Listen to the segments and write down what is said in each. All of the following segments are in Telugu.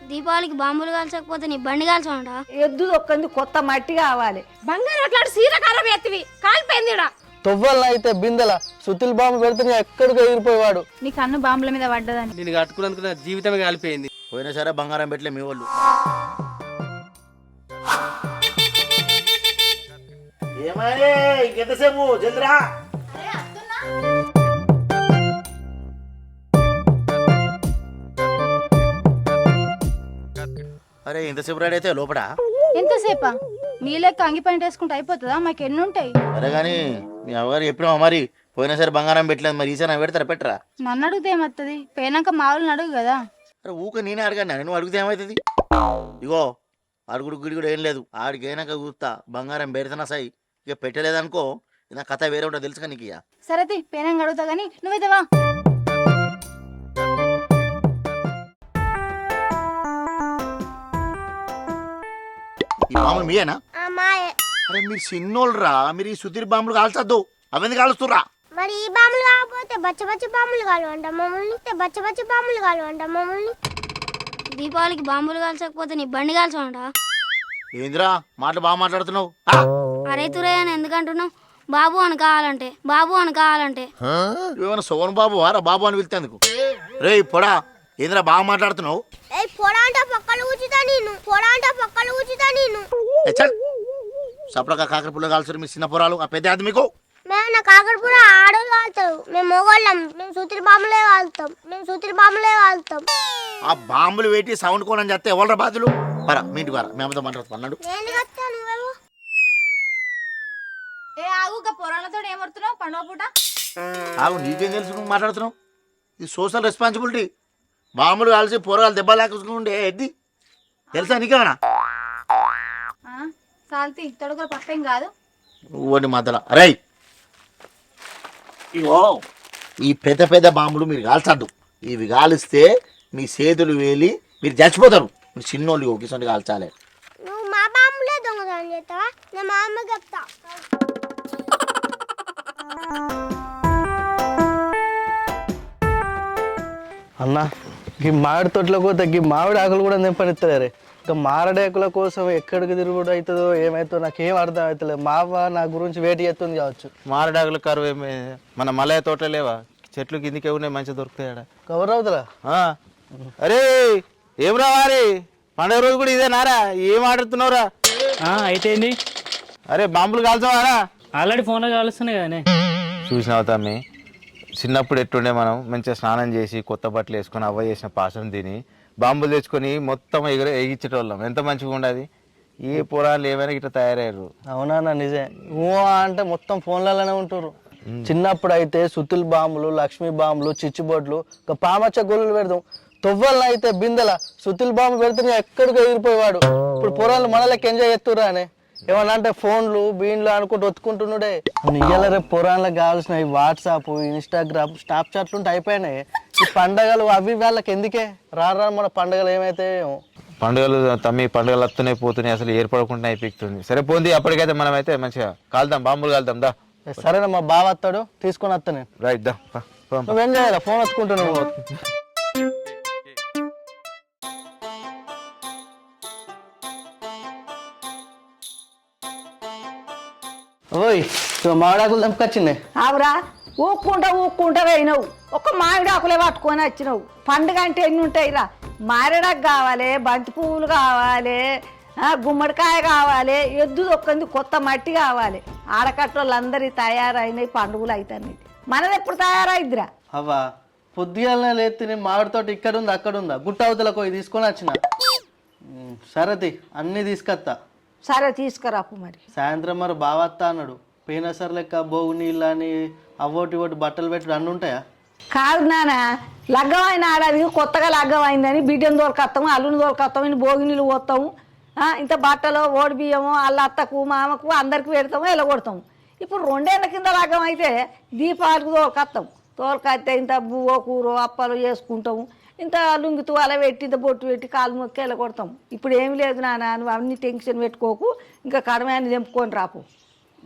దీపావళికి బాంబులు కాల్చకపోతే నీ బండి కాల్చమంట. ఎద్దు ఒక్కంది కొత్త మట్టి కావాలి. బంగారం అట్లాంటి సీర ఖరాబ్ ఎత్తివి కాలిపోయిందిడా. తొవ్వల్లో అయితే బిందెల సుతిల్ బాంబు పెడితే ఎక్కడికి ఎగిరిపోయేవాడు. నీ కన్ను బాంబుల మీద పడ్డదని నేను కట్టుకున్నందుకు నా జీవితమే కాలిపోయింది. పోయినా సరే బంగారం పెట్టలే మీ వాళ్ళు. ఏమయ్యే ఇంకెంతసేపు జల్దిరా. అరే ఇంతసేపు రెడీ అయితే లోపల ఎంతసేపా? నీ లెక్క అంగి పాయింట్ వేసుకుంటే అయిపోతుందా? మాకు ఎన్ని ఉంటాయి? అరే కానీ మీ అవ్వగారు చెప్పినావా మరి? పోయినా సరే బంగారం పెట్టలేదు, మరి ఈసారి పెడతారా పెట్టరా? నన్ను అడిగితే ఏమవుతుంది? పోయినాక మా వాళ్ళని అడుగు కదా. అరే ఊక నేనే అడగాను, నువ్వు అడిగితే ఏమవుతుంది? ఇగో అడుగుడు గుడి కూడా ఏం లేదు, ఆడికి అయినాక చూస్తా బంగారం పెడతానా సాయి. ఇక పెట్టలేదనుకో నా కథ వేరే ఉంటుంది తెలుసుగా నీకు. ఇక సరే పోయినాక అడుగుతా గానీ నువ్వైతేవా. ఈ బాంబులు మీయేనా? అరే మీరు చిన్నోళ్ళరా, మీరు ఈ సుధీర్ బాంబులు కాల్చద్దు. అవన్నీ కాలుస్తురా. మరి ఈ బాంబులు కాకపోతే బచ్చ బాంబులు కాలువంట మమ్మల్ని. బచ్చ బాంబులు కాలువంట మమ్మల్ని. దీపావళికి బాంబులు కాల్చకపోతే నీ బండి కాల్చమంట. ఏందిరా మాటలు బాగా మాట్లాడుతున్నావు? అరే తురయ్య అని ఎందుకంటున్నావు? బాబు అని కావాలంటే ఏమైనా సోన్ బాబు వారా బాబు అని పిలిచేందుకు? రే పొడా ఏందిరా బాగా మాట్లాడుతున్నావు? సపడక కాకర పుల్ల కాల్చారు మీ చిన్న పొరాలు. ఆ పెద్ద అది మీకు మేము కాకరపూర ఆడోళ్ళు కాలుతారు, మేము మొగోళ్ళం. మేము సూతిరి బాంబులే కాలుతాం. ఆ బాంబులు వేటి సౌండ్ కోనని చేస్తే ఎవరు బాధలు పరా మీ ఇంటికి వారా మేమతో మాట్లాడుతున్నాడు. పొరాలతో ఏమడుతున్నావు పండుగ పూట? ఆగు నీకేం తెలుసు నువ్వు మాట్లాడుతున్నావు? ఇది సోషల్ రెస్పాన్సిబిలిటీ. బాంబులు కాల్చి పొరగాలు దెబ్బ లేకుండే ఎద్ది తెలుసా నీకేమన్నా? సాల్తీ తొడగలు పప్పేం కాదు. ఓడి మధ్యలో రై ఇగో ఈ పెద్ద పెద్ద బాంబులు మీరు కాల్చద్దు. ఇవి కాలిస్తే మీ చేతులు వేలి మీరు చచ్చిపోతారు. మీరు చిన్నోళ్ళు ఒకేసారి కాల్చాలి. నువ్వు మా బాంబులే దొంగతనం చేస్తావా? నేను మా అమ్మ చెప్తా. అన్న ఈ మామిడి తోటలో పోతే ఈ మామిడి ఆకులు కూడా నింపనిస్తలేరే. ఇంకా మారడాకుల కోసం ఎక్కడికి తిరుగుడు అవుతుందో ఏమవుతుందో నాకేం అర్థం అవుతలేదు. మావ నా గురించి వేటి చేస్తుంది కావచ్చు. మారడాకుల కరువు ఏమి మన మలయ తోట లేవా? చెట్లు కిందికి ఉన్నాయి, మంచిగా దొరుకుతాయడా. కవర్ అవుతుందా? అరే ఏం రావాలి పండుగ రోజు కూడా ఇదే నారా? ఏం ఆడుతున్నావురా? అయితే ఏంది? అరే బాంబులు కాల్చావారా? ఆల్రెడీ ఫోన్లో కాలుస్తున్నాయి కదనే. చూసినావు తమ్మి, చిన్నప్పుడు ఎట్టుండే మనం మంచిగా స్నానం చేసి కొత్త బట్టలు వేసుకొని అవ్వ చేసిన పాసం తిని బాంబులు తెచ్చుకొని మొత్తం ఎగిచ్చేటోళ్ళం. ఎంత మంచిగా ఉండదు. ఏ పురాణాలు ఏమైనా ఇట్లా తయారయ్యారు. అవునా నిజే. అంటే మొత్తం ఫోన్లలోనే ఉంటారు. చిన్నప్పుడు అయితే సుతిల్ బాంబులు, లక్ష్మీ బాంబులు, చిచ్చుబొడ్లు, ఇంకా పామచ్చ గొల్లులు పెడతాం. తొవ్వల్లో అయితే బిందెల సుతిల్ బాంబు పెడితే ఎక్కడికి ఎగిరిపోయేవాడు. ఇప్పుడు పొరాలు మనలకి ఎంజాయ్ చేస్తురా అని ఏమన్నా అంటే ఫోన్లు బీన్లు అనుకుంటూ ఒత్తుకుంటున్నాడే. ఇయ్యాల రేపు పురాణాలకు కావాల్సిన వాట్సాప్, ఇన్స్టాగ్రామ్, స్నాప్చాట్లు ఉంటే అయిపోయినాయి. ఈ పండగలు అవి వాళ్ళకి ఎందుకే రారా? మన పండుగలు ఏమైతే పండుగలు తమ్మి, పండుగలు వస్తున్నాయి పోతున్నాయి, అసలు ఏర్పడకుండా అయిపోతుంది. సరే పోంది, అప్పటికైతే మనం అయితే మంచిగా కాల్దాం, బాంబులు కాల్దాం దా. సరేనా, మా బావ వస్తాడు తీసుకొని వస్తా నేను. రైట్ దా. నువ్వేం చేయాలి? ఫోన్ వచ్చుకుంటున్నావు. ఓయ్ మామిడాకులు దంపుకొచ్చింది. ఆవురా ఊక్కుంటా పోయినావు. ఒక మామిడి ఆకులే పట్టుకొని వచ్చినావు. పండుగ అంటే ఎన్ని ఉంటాయిరా? మారేడాకు కావాలి, బంతి పువ్వులు కావాలి, గుమ్మడికాయ కావాలి, ఎద్దు ఒక్కంది కొత్త మట్టి కావాలి. ఆడకట్టోళ్ళు అందరి తయారైనవి, పండుగలు అవుతాయి. మనది ఎప్పుడు తయారైద్దిరా? అవ్వా పొద్దుగాలనే లేతే మామిడి తోట ఇక్కడ ఉంది అక్కడ ఉందా? గుట్ట అవతలకు పోయి తీసుకొని వచ్చిన. సరేది అన్నీ తీసుకొస్తా. సరే తీసుకురాపు. మరి సాయంత్రం మరి బావత్తా అన్నాడు. పోయినసారి లెక్క బోగు నీళ్ళు అని అవ్వటి ఒకటి బట్టలు పెట్టుడు అన్నీ ఉంటాయా? కాదు నాన్న, లగ్గమైన ఆడది కొత్తగా లగ్గం అయిందని బిడ్డను దొరకత్తాము, అల్లుని దొరకత్తాము, ఇన్ని భోగి నీళ్ళు పోతాము, ఇంత బట్టలు ఓడి బియ్యము వాళ్ళ అత్తకు మామకు అందరికి పెడతాము, ఎలగొడతాము. ఇప్పుడు 2 ఏళ్ళ కింద లగ్గం అయితే దీపావళికి తోలుకొస్తాము. తోలుకొస్తే ఇంత బువ్వో కూరో అప్పలు చేసుకుంటాము, ఇంత లుంగి తువాల పెట్టి ఇంత బొట్టు పెట్టి కాలు మొక్కి ఎలగొడతాం. ఇప్పుడు ఏమి లేదు నాన్న, నువ్వు అన్ని టెన్షన్ పెట్టుకోకు, ఇంకా కడమని తెంపుకొని రాపు.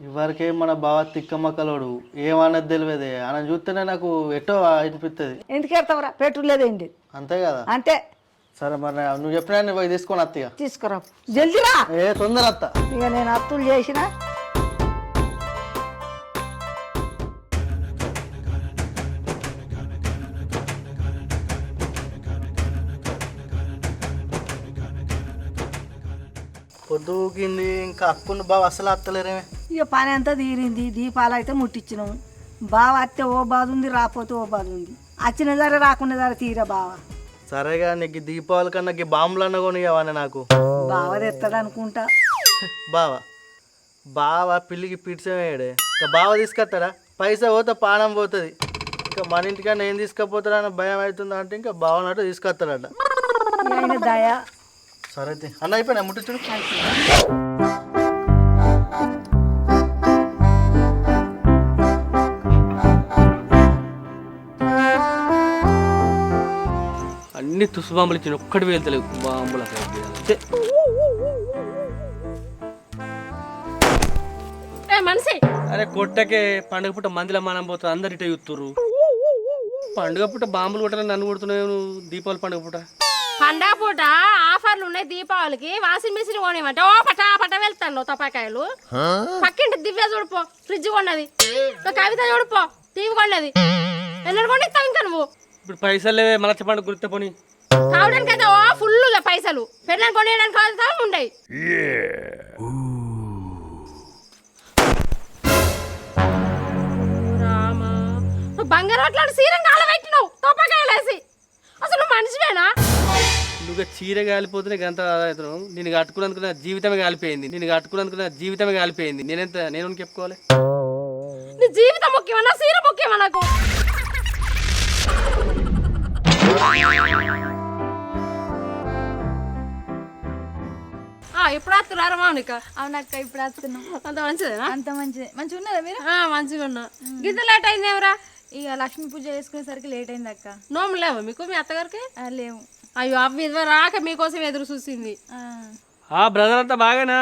ఇవరికే మన బావ తిక్కమ్మక్కలోడు ఏమన్నది తెలియదే. ఆయన చూస్తేనే నాకు ఎటో అనిపిస్తుంది. ఎందుకు ఎడతావురా? పెట్టులేదేంటి? అంతే కదా. అంతే. సరే మరి నువ్వు చెప్పినా నేను పోయి తీసుకొని అత్త ఇక. తీసుకురా జల్దిరా. ఏ తొందర అత్త. ఇక నేను అత్తులు చేసిన. పొద్దుకింది ఇంకా అక్కును బావ అసలు అత్తలేరేమే. ఇక పని అంతా తీరింది. దీపాలు అయితే ముట్టించినాము. బావ అత్తే ఓ బాధ ఉంది, రాపోతే ఓ బాధ ఉంది. వచ్చిన ధర రాకున్న ధర తీరా బావ. సరేగా నీకు దీపావళి కన్నా బాంబులు అన్న కొనియవానే నాకు. బావ తెస్తాడు అనుకుంటా. బావ పిల్లికి పిడిచమేయడే. ఇంకా బావ తీసుకొస్తాడా? పైసా పోతే పానం పోతుంది. ఇంకా మన ఇంటికన్నా ఏం తీసుకపోతాడా అని భయం అవుతుందా అంటే ఇంకా బావనట్టు తీసుకొస్తాడట. ఆయన దయ. సరే అన్న అయిపోయినా ముట్టించుడు. అన్ని తుసు బాంబులు ఇచ్చిన ఒక్కటి వెళ్తలేవు బాంబులు మనిషి అరే కొట్టకే పండుగ పుట్ట మందిలో మనం పోతుంది అందరు ఇటే చూస్తుర్రు. పండుగ పుట్ట బాంబులు కొట్టాలని నన్ను కొడుతున్నావు నువ్వు. దీపావళి పండుగ పుట్ట పండగ పూట ఆఫర్లు ఉన్నాయి దీపావళికి. వాషింగ్ మిషన్ కొనేమంటే ఓ పటా పట వెళ్తాను తపాకాయలు. పక్కింటి దివ్య చూడిపో ఫ్రిడ్జ్ కొన్నది. కవిత చూడిపో టీవీ కొన్నది. ఎన్నడు కొనిస్తావు ఇంకా నువ్వు? ఇప్పుడు పైసలు లేవే మలచ పండుగ గుర్తు పోనీ. కావడానికి అయితే ఓ ఫుల్గా పైసలు. పెళ్ళని కొనేయడానికి కాదు ఉండయి. రామా నువ్వు బంగారు అట్లాంటి సీరం కాలబెట్టినావు తపాకాయలు వేసి. అసలు నువ్వు మనిషివేనా? నువ్వు చీర కాలిపోతేనే గంత అవుతున్నావు. నేను కట్టుకున్నందుకు నా జీవితమే కాలిపోయింది. నేను చెప్పుకోవాలి. నీ జీవితం ముఖ్యమా సీర ముఖ్యమా నాకు? ఇప్పుడు వస్తున్నారా మౌనిక? అవునక్క ఇప్పుడు వస్తున్నాం. అంత మంచిదేనా? అంత మంచిదే. మంచిగా ఉన్నారా మీరు? మంచిగా ఉన్నా. గింత లేట్ అయింది ఎవరా? ఇక లక్ష్మీ పూజ చేసుకునేసరికి లేట్ అయింది అక్క. నోము లేవా మీకు మీ అత్తగారికి? లేవు. అయ్యో అవి ఇదివర రాక మీకోసం ఎదురు చూసింది. బ్రదర్ అంతా బాగానా?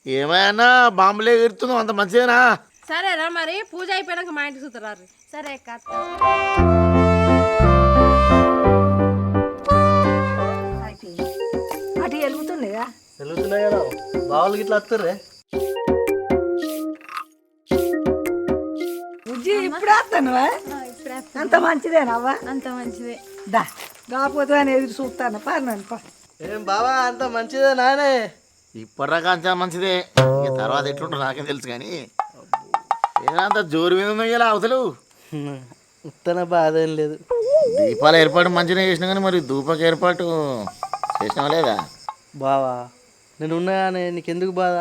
ఏమైనా బాంబులే ఎగురుతున్నావు, అంత మంచిదేనా? సరేరా మరి పూజ అయిపోయాక మా ఇంటికి చూస్తారా? సరే అక్క. అటు వెలుగుతుండేగా. వెళ్తున్నాయి కదా బావులకి ఇట్లా వస్తారే. ఇప్పుడు వస్తానువా? అంత మంచిదేనావా? అంత మంచిదే. దా కాకపోతే అని ఎదురు చూస్తాను. పా ఏం బావా అంత మంచిదే నానే? ఇప్పటిదాకా అంతా మంచిదే. ఇక తర్వాత ఎట్లుంటారు నాకేం తెలుసు కానీ ఏదంత జోరు మీద ఉన్నాయి ఇలా అవతలు. ఉత్తన బాధ ఏం లేదు. దీపాల ఏర్పాటు మంచిగా చేసినా కానీ మరి ధూపక ఏర్పాటు చేసినావా లేదా? బావా నేను ఉన్నాయానే, నీకెందుకు బాధ?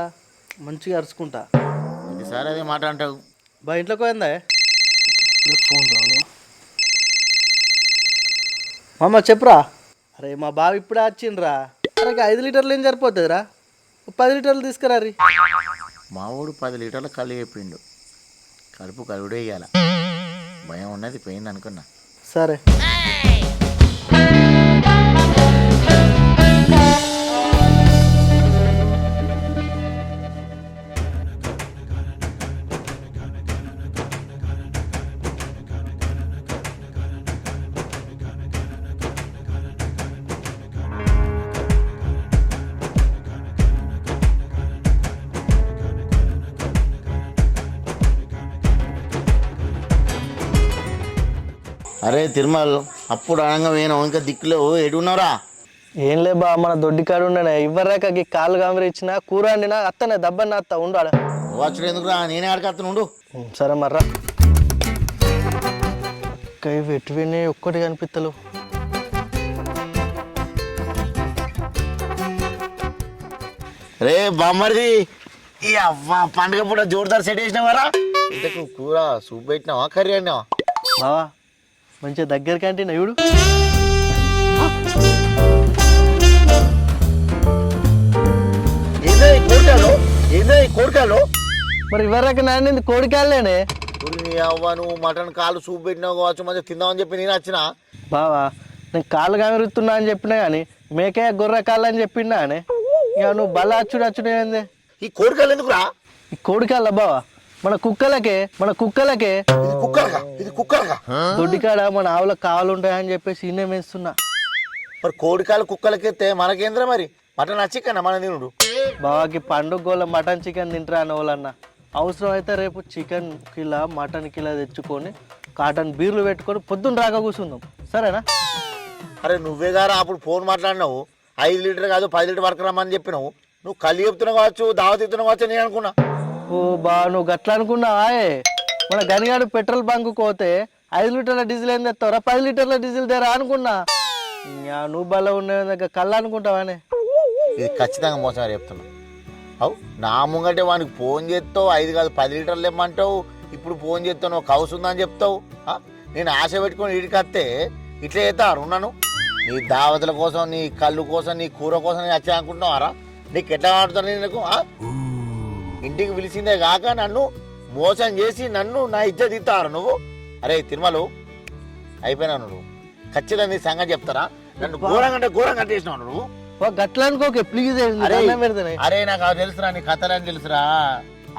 మంచిగా అరుచుకుంటా. ప్రతిసారి అదే మాట అంటావు. బా ఇంట్లోకి పోయిందా? ఫోన్ రాను. మామ చెప్పురా. అరే మా బావ ఇప్పుడే వచ్చిండ్రా. అరే 5 లీటర్లు ఏం సరిపోతుందిరా? 10 లీటర్లు తీసుకురా. మావాడు 10 లీటర్ల కళ్ళు చెప్పిండు. కలుపు కలుడే ఇయ్యాల. భయం ఉన్నది పోయింది అనుకున్నా. సరే అరే తిరుమల అప్పుడు అనగా పోయినావు, ఇంకా దిక్కులో ఎడున్నారా? ఏం లే బా, మన దొడ్డికాడు ఉండనే ఇవ్వరాకకి కాళ్ళు కామరి ఇచ్చిన కూర వండినా అత్తనే దబ్బన్న అత్త ఉండాలి. వచ్చుడు ఎందుకురా, నేనే ఆడకత్తను ఉండు. సరే మర్రా. కై వెట్టువిని ఒక్కటి కనిపిత్తలు. రే బామ్మరిది, ఈ అవ్వ పండుగ పూట జోరుదారు సెట్ వేసినావారా? ఇంతకు కూర సూప్ పెట్టినావా, కర్రీ అన్నావా? బావా మంచిగా దగ్గరికి అంటే నయుడు. ఏదో కోడికాయలు మరి ఇవ్వరాక నాన్న కోడికాయలేనే. అవ్వ నువ్వు మటన్ కాలు సూప్ పెట్టినావు కావచ్చు, మంచిగా తిందామని చెప్పి నేను వచ్చిన. బావా నేను కాళ్ళు కామెరుతున్నా అని చెప్పినా కానీ మేకే గొర్రె కాళ్ళు అని చెప్పిండా అని. ఇక నువ్వు బల అచ్చుడు ఏంది? ఈ కోడికాయలు ఎందుకురా? ఈ కోడికాళ్ళ బావా మన కుక్కలకే ఇది కుక్కలగా దొడ్డికాడ మన ఆవులకు కావాలు ఉంటాయని చెప్పేసి ఇన్నే వేస్తున్నా. మరి కోడికాలు కుక్కలకెత్తే మనకేంద్రా మరి మటన్ చికెన్ మన తినుడు. బావాకి పండుగ గోల మటన్ చికెన్ తింటారా అన్న వాళ్ళన్న. అవసరం అయితే రేపు చికెన్ కిలో మటన్ కిలో తెచ్చుకొని కాటన్ బీర్లు పెట్టుకొని పొద్దున్న రాక కూర్చుందాం, సరేనా? అరే నువ్వే గారా అప్పుడు ఫోన్ మాట్లాడినావు, 5 లీటర్ కాదు 10 లీటర్ వరకు రమ్మని చెప్పినావు. నువ్వు కళ్ళు చెప్తున్నావు కావచ్చు, దావత్ ఇస్తున్నావు కావచ్చు నేను అనుకున్నా. ఓ బా, నువ్వు గట్లా అనుకున్నావా? మన గనిగాడు పెట్రోల్ బంకు పోతే 5 లీటర్ల డీజిల్ ఏం తెస్తావురా, 10 లీటర్ల డీజిల్ తెరా అనుకున్నా. నువ్వు బల్ల ఉన్న కళ్ళు అనుకుంటావానే. ఇది ఖచ్చితంగా మోసం చెప్తున్నా. అవు నా ముంగంటే వానికి ఫోన్ చేస్తావు, 5 కాదు 10 లీటర్లు ఇమ్మంటావు. ఇప్పుడు ఫోన్ చేస్తావు, నువ్వు కౌసు ఉందని చెప్తావు. నేను ఆశ పెట్టుకొని ఇడికి వస్తే ఇట్లా చేస్తాను ఉన్నాను. నీ దావతుల కోసం, నీ కళ్ళు కోసం, నీ కూర కోసం నేను వచ్చా అనుకుంటున్నావారా? నీకు ఎట్లా ఆడుతాను నీకు? ఇంటికి పిలిచిందే కాక నన్ను మోసం చేసి నన్ను నా ఇజ్జత్ ఇస్తారు నువ్వు. అరే తిరుమలు అయిపోయినావు నువ్వు. ఖచ్చితంగా నీ సంగతి చెప్తారా? నన్ను ఘోరంగా ఘోరంగా చేసినావు నువ్వు. గట్లా అనుకోకే ప్లీజ్. అరే నాకు తెలుసురా, నీ కథలని తెలుసురా.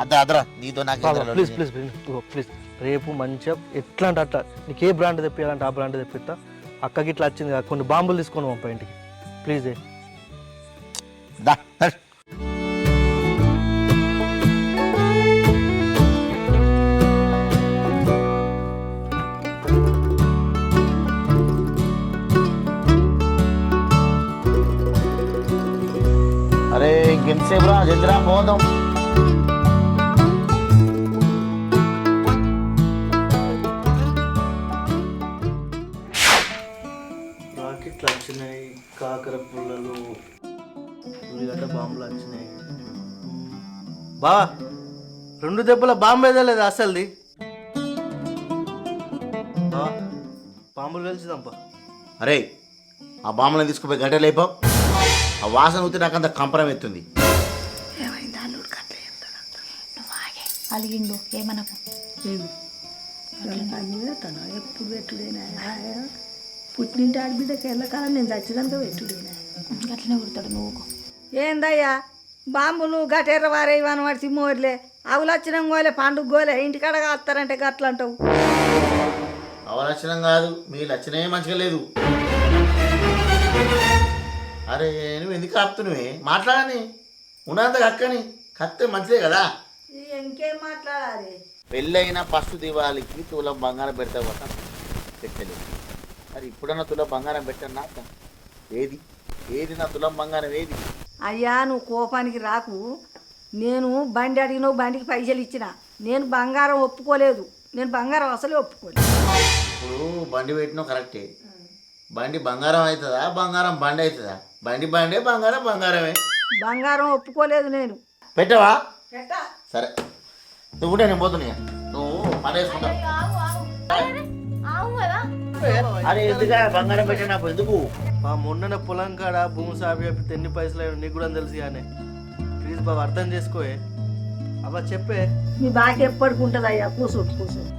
అదరా నీతో నాకు ప్లీజ్ ప్లీజ్ ప్లీజ్. రేపు మంచిగా ఎట్లా అంటే అట్లా నీకు ఏ బ్రాండ్ తెప్పియాలంటే ఆ బ్రాండ్ తెప్పిస్తా. అక్కకి ఇట్లా వచ్చింది కదా, కొన్ని బాంబులు తీసుకొని పంపా ఇంటికి ప్లీజ్. అరే ఇంకెంతసేపు రా, జల్దిరా పోదాం. రాకెట్లు వచ్చినాయి, కాకర పుల్లలు, ఉల్లిగడ్డ బాంబులు వచ్చినాయి. బా 2 దెబ్బల బాంబు ఏదలేదు అసలుది. బాంబులు కలిసిదంపా. అరే ఆ బామ్మలను తీసుకుపోయి గంటలు అయిపో. ఆ వాసన ఊతే నాకంత కంపరం ఎత్తుంది. అలిగిండు ఏమనకు. ఎప్పుడు పెట్టుడేనా? పుట్టినింటి ఆడబిడ్డకి వెళ్ళకాలం నేను చచ్చిదాకా పెట్టుడేనా? అట్లనే కుడతాడు నువ్వు. ఏందయ్యా బాంబులు గటెర్ర వారే ఇవన్న వాడి మోర్లే అవులు వచ్చిన గోలే పండుగ గోలే ఇంటికాడ కాస్తారంటే గట్ల అంటావు. అవలక్షణం కాదు, మీ లక్షణమే మంచిగా లేదు. అరే నువ్వు ఎందుకు ఆపుతున్నావే? మాట్లాడని ఉన్నంత కక్కని కత్తే మంచిదే కదా. ఇంకేం మాట్లాడాలి? పెళ్ళైన ఫస్ట్ దివాళికి తులం బంగారం పెడతావు కదా, పెట్టలేదు. మరి ఇప్పుడన్నా తులం బంగారం పెట్టన్నా? ఏది ఏది నా తులం బంగారం ఏది? అయ్యా నువ్వు కోపానికి రాకు. నేను బండి అడిగినావు, బండికి పైసలు ఇచ్చిన. నేను బంగారం ఒప్పుకోలేదు, నేను బంగారం అసలే ఒప్పుకోలేదు. ఇప్పుడు బండి పెట్టినావు కరెక్టే. బండి బంగారం అవుతుందా, బంగారం బండి అవుతుందా? బండి బండే, బంగారం బంగారమే. బంగారం ఒప్పుకోలేదు నేను. పెట్టవా? సరే నువ్వు కూడా నేను పోతున్నా. నువ్వు పని వేసుకుంటా. అరే ఎందుకు బంగారం పెట్టినప్పుడు ఎందుకు? మొన్న పొలం కాడ భూమి సాపి చెప్పి ఎన్ని పైసలు అయ్యాడు నీకు కూడా తెలుసు కానీ ప్లీజ్ బాబు అర్థం చేసుకోే. అబ్బా చెప్పే. మీ బాగా ఎప్పటికుంటుంది అయ్యా, కూర్చోటి కూర్చోటి.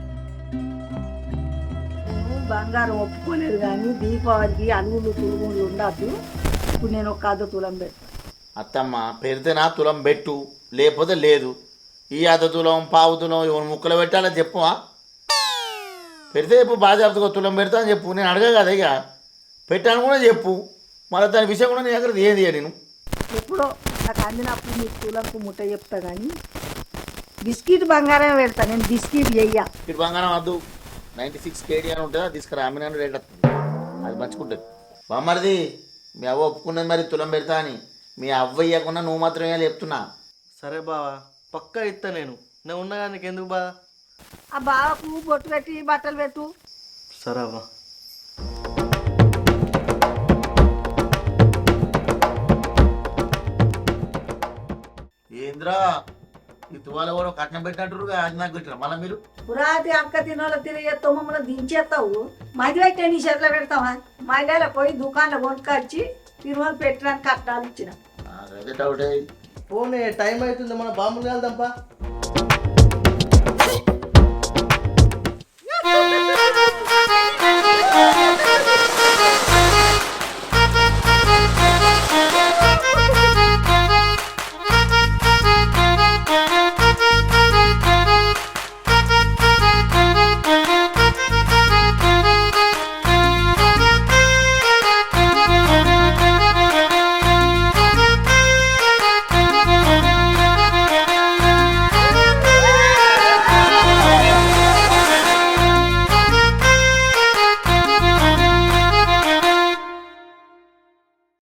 నేను బంగారం ఒప్పుకోలేదు కానీ దీపావళికి అల్లుళ్ళు తులుగుళ్ళు ఉండద్దు. ఇప్పుడు నేను ఒక అర్ధ తులం పెడతాను. అత్తమ్మ పెడితే నా తులం పెట్టు, లేకపోతే లేదు. ఈ అర్ధ తులం పావు తులం ఎవరు ముక్కలు పెట్టాలని చెప్పువా? పెడితే చెప్పు, బాధ్యతగా తులం పెడతా అని చెప్పు. నేను అడగా కదా ఇక పెట్టాను కూడా చెప్పు. మళ్ళీ దాని విషయం కూడా నేను ఎక్కడ ఏది నేను ఎప్పుడో నాకు అందినప్పుడు మీకు తులంకు ముట్ట చెప్తా కానీ బిస్కెట్ బంగారమే పెడతా. నేను బిస్కెట్ చెయ్యా. ఇటు బంగారం వద్దు, 96 కేడీ అని ఉంటుంది, తీసుకురా. అమ్మిన రేట్ వస్తుంది, అది మంచుకుంటుంది. బామ్మరిది మీ అవ్వ ఒప్పుకున్నది మరి తులం పెడతా అని. మీ అవ్వ ఇవ్వకుండా నువ్వు మాత్రం ఏం చెప్తున్నా? సరే బావా పక్కా ఇస్తా. నేను ఉన్నా కానీ నీకు ఎందుకు బాధ? ఆ బావకు బొట్టు పెట్టి బట్టలు పెట్టు. సరే అవ్వ. ఏంద్రా ఈ తువాల కూడా కట్నం పెట్టినట్టుగా అది నాకు పెట్టిన మళ్ళీ మీరు పురాతి అక్క తినోళ్ళ తిరిగేస్తావు, మమ్మల్ని దించేస్తావు. మధ్య అయితే నీ చేతిలో పెడతావా? మధ్యలో పోయి దుకాణంలో కొనుక్కొచ్చి తిరుమల పెట్టడానికి కట్టాలు ఇచ్చిన. డౌట్ ఫోన్ టైం అవుతుంది, మన బాంబులు వెళ్దాంపా.